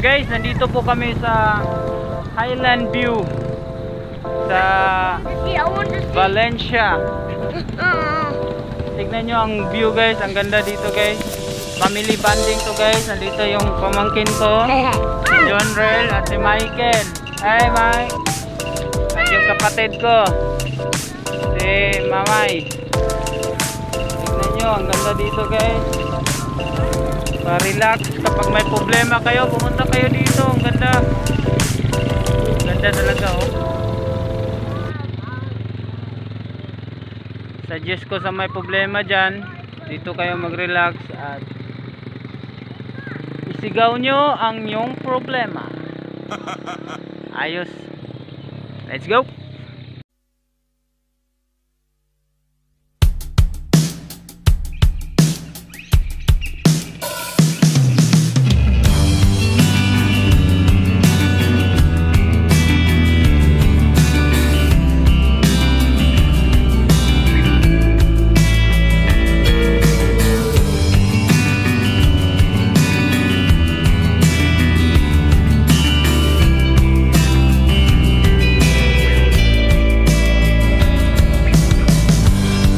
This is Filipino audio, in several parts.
Guys, nandito po kami sa Highland View sa Valencia. Tignan nyo ang view guys, ang ganda dito guys. Family bonding to guys. Nandito yung pamangkin ko, si John Rel at si Michael. Hi Mike. At yung kapatid ko, si Mamay. Tignan nyo, ang ganda dito guys. Pa-relax. Kapag may problema kayo, pumunta kayo dito. Ang ganda. Ganda talaga oh. Suggest ko sa may problema dyan, dito kayo mag-relax at isigaw nyo ang inyong problema. Ayos. Let's go.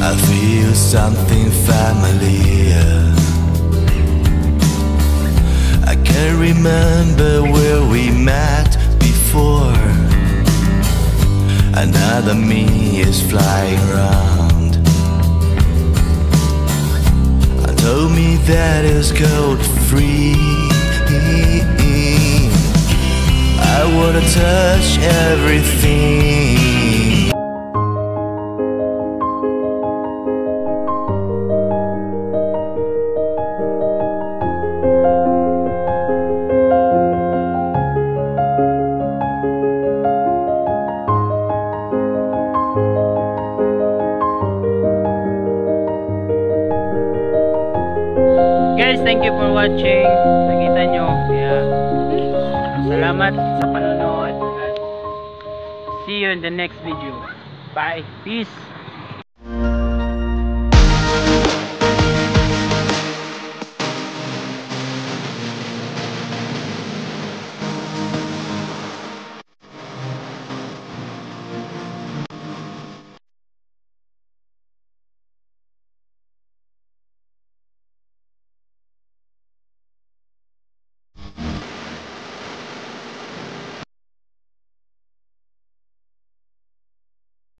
I feel something familiar. I can't remember where we met before. Another me is flying around. I told me that it's gold free. I wanna touch everything. Guys, thank you for watching. Nakita nyo. Kaya, salamat sa panonood. See you in the next video. Bye. Peace.